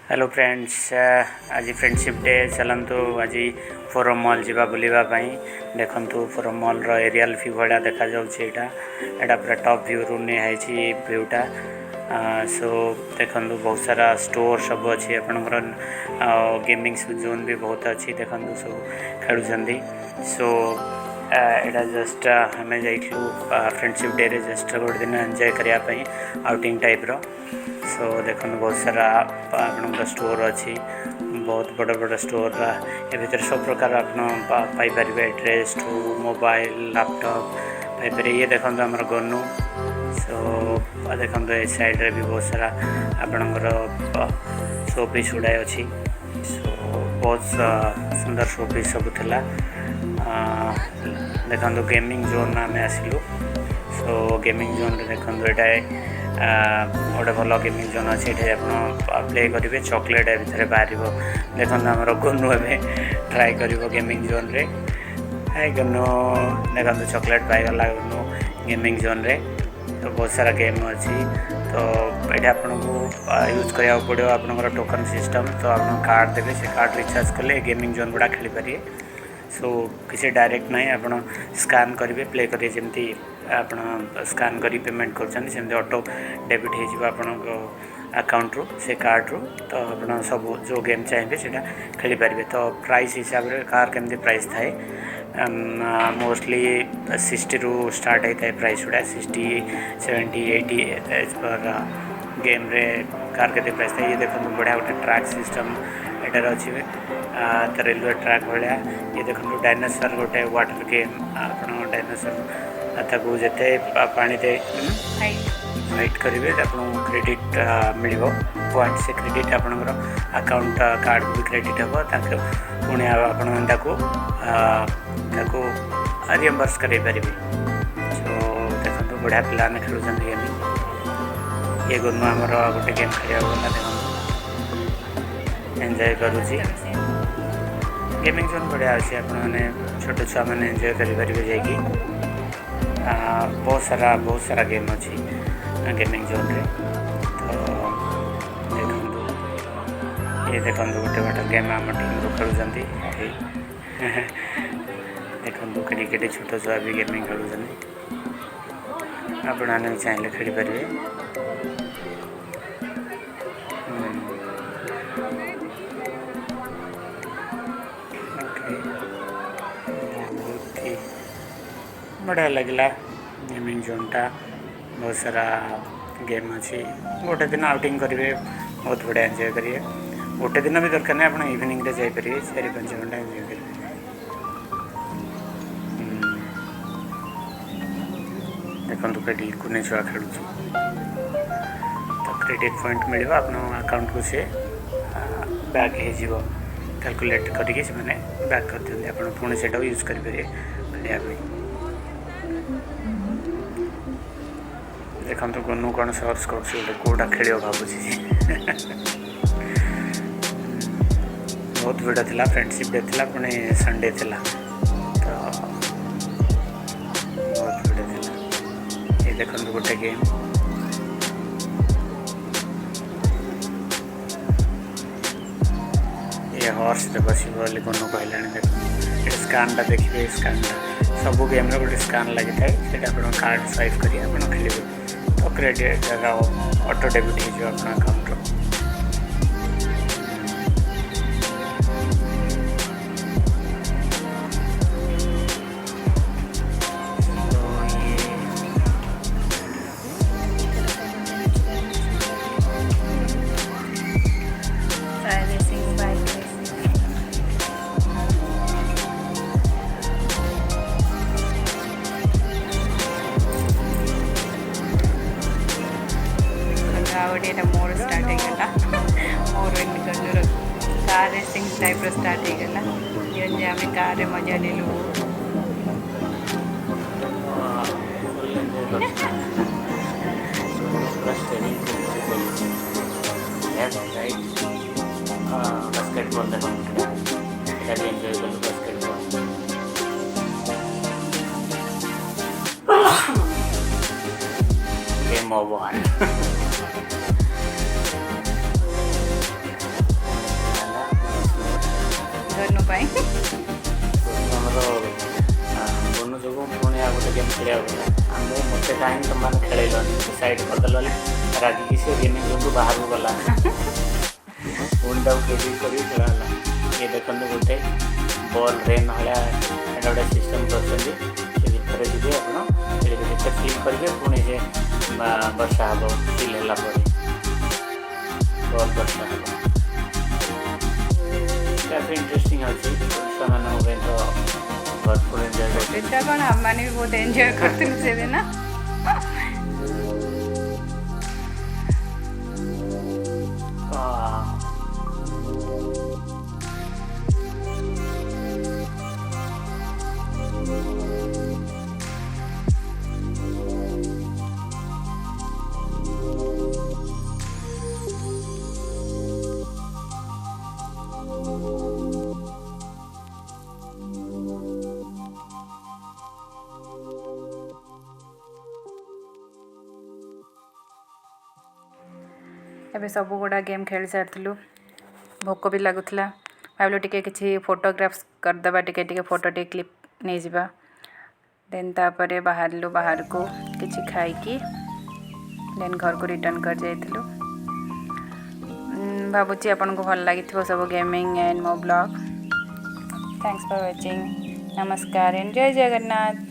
Hello friends, आज friendship day चलतु आज फोरम मॉल जावा बुलावाई देखु फोरम मॉल रो एरियल व्यू भाया देखा जाटा पूरा टॉप व्यू रू नहीं व्यूटा। सो देखु बहुत सारा स्टोर सब अच्छी आपंकर गेमिंग जोन भी बहुत अच्छी देखु सब खेलुंट। सो एटा जस्ट आम जाइलु फ्रेंडशिप डे रे जस्ट गोटे दिन एंजॉय करने आउटिंग टाइप रो। सो देखो बहुत सारा आपंकर स्टोर अच्छी बहुत बड़ बड़ स्टोर ए भर सब प्रकार आपपारे ड्रेस टू मोबाइल लैपटॉप पाइपर ये देखो आमर गनु। सो देखो ए साइड रे भी बहुत सारा आपंकर शो पीस गुड़ाए अच्छी। सो बहुत सुंदर शो पीस सब थिला। देखो गेमिंग जोन आम आसिलु। सो गेमिंग जोन देखो यहाँ गोटे भल गेमिंग जोन अच्छे प्ले करेंगे चॉकलेट भितर बाहर देखो आमर गनु ए ट्राए कर गेमिंग जोन रे। गनु देखो चॉकलेट पाईगला गनु गेमिंग जोन रे। तो बहुत सारा गेम अच्छी। तो ये आपन को यूज करा पड़ो आपंकर टोकन सिस्टम। तो आप कार्ड देवे से कार्ड रिचार्ज कले गेमिंग जोन गुड़ा खेली पारे। सो किसी डायरेक्ट ना आप स्कान करेंगे प्ले करेंगे जमी आप स्कान कर पेमेंट कर ऑटो डेबिट हो अकाउंट रू से कार्ड रू। तो आप सब जो गेम चाहिए से खेली पारे। तो प्राइस हिसाब से कार केमती प्राइस थाए मोस्टली 60 रू स्टार्ट होता है प्राइस गुड़ा 60 70 80 एज पर गेम रे कार के प्राइस था। ये देखो बढ़िया गोटे ट्रैक सिस्टम एटार अच्छी तो रेलवे ट्रैक भाया। ये देखो डायनासोर गोटे वाटर गेम आप डायनासोर जिते पानी दे फाइट करेंगे आपको क्रेडिट मिल पॉइंट से क्रेडिट आपंकर अकाउंट कार्ड भी क्रेडिट हम पुणी आपको रिएम्बर्स कर पारे। सो देखो बढ़िया पिलाने खेलुंट गेमिंग। ये गुनु आमर गोटे गेम खेल गला देखो एंजॉय करुँची गेमिंग जोन बढ़िया अच्छे आपने छोट छुआ मैंने एंजॉय करेंगे जाकि बहुत सारा गेम अच्छी गेमिंग जोन रे। तो ये देखो गोटे गोटे गेम आम टीम रू खेलुंट देखो कि छोट छुआ भी गेमिंग खेलुंट आपने चाहिए खेली पारे। बढ़िया लगला गेमिंग जोनटा बहुत सारा गेम अच्छी। गोटे दिन आउटिंग करेंगे बहुत बढ़िया एंजॉय करेंगे। गोटे दिन भी दरकार नहीं आप इवनिंग रे जापर 4-5 घंटा एंजॉय करेंगे। देखो कहीं कुने छुआ खेलु तो क्रेडिट पॉइंट मिल आप अकाउंट को से बैक हो कैलकुलेट करके बैक कर दिखते आप पुणी से यूज करेंगे खेलिया। देखो गनु कौन सर्च करोटा खेल भावुँ बहुत भिड़ था फ्रेंडशिप डे था पुणी संडे था तो बहुत भिड़ था। ये देखो गोटे गेम ये हॉर्स बस गनु कहला देख स्कानटा देखिए स्कानटा सब गेम गोटे स्कान लगी थाए आप कार्ड स्वाइप कर खेलेंगे तो क्रेडिट ऑटो डेबिट हो अकाउंट। मोर स्टार्ट होगा मोर कार रेसिंग टाइप स्टार्ट होगा। ये आम कार मजा ले लू बास्केटबॉल देखो एंजॉय करूँ बास्केटबॉल गेम ओवर। गोनू पाई ଆମର ବନୁ ଯୋଗୁଁ ପୁଣି ଆଉ ଗୋଟେ ଗେମ୍ ଖେଳିବାକୁ ଗଲା ଆମେ ମୋତେ କାହିଁକି ତୁମମାନେ ଖେଳେଇଲନି ଡିସାଇଡ଼୍ କରିଦେଲ ରାଗିକି ସେ ଗେମିଂ ରୁମ୍ରୁ ବାହାରକୁ ଗଲା ପୁଣି ତାକୁ କ୍ରେଡ଼ିଟ୍ କରିକି ଖେଳ ହେଲା। ଇଏ ଦେଖନ୍ତୁ ଗୋଟେ ବଲ୍ ରେନ୍ ଭଳିଆ ଏଇଟା ଗୋଟେ ସିଷ୍ଟମ୍ କରିଛନ୍ତି ସେ ଭିତରେ ଯିବେ ଆପଣ ଖେଳିବେ ଯେତେ ଫିଲ୍ କରିବେ ପୁଣି ସେ ବର୍ଷା ହେବ ଫିଲ୍ ହେଲା ପରେ ବଲ୍ ବର୍ଷା ହେବ। काफी इंटरेस्टिंग अच्छी छुआମାନଙ୍କ ପାଇଁ ତ ଭରପୁର ଏନ୍ଜୟ କରୁଛି। ସେଟା କ'ଣ ଆମମାନେ ବି ବହୁତ ଏନ୍ଜୟ କରିଥିଲୁ ସେଦିନ। ଏବେ ସବୁ ଗୁଡ଼ା गेम खेली सारी भोक भी लगुला भाविलु टिके किसी फोटोग्राफ्स करदेबा टिके फोटो टे क्लिप नहीं जावा देन तापरे बाहरलु बाहर को किसी खाइकी देन घर को रिटर्न कर जाइलु। भावुची आपन को भल लगी सब गेमिंग एंड मो ब्लॉग। Thanks for watching. नमस्कार एंड जय जगन्नाथ।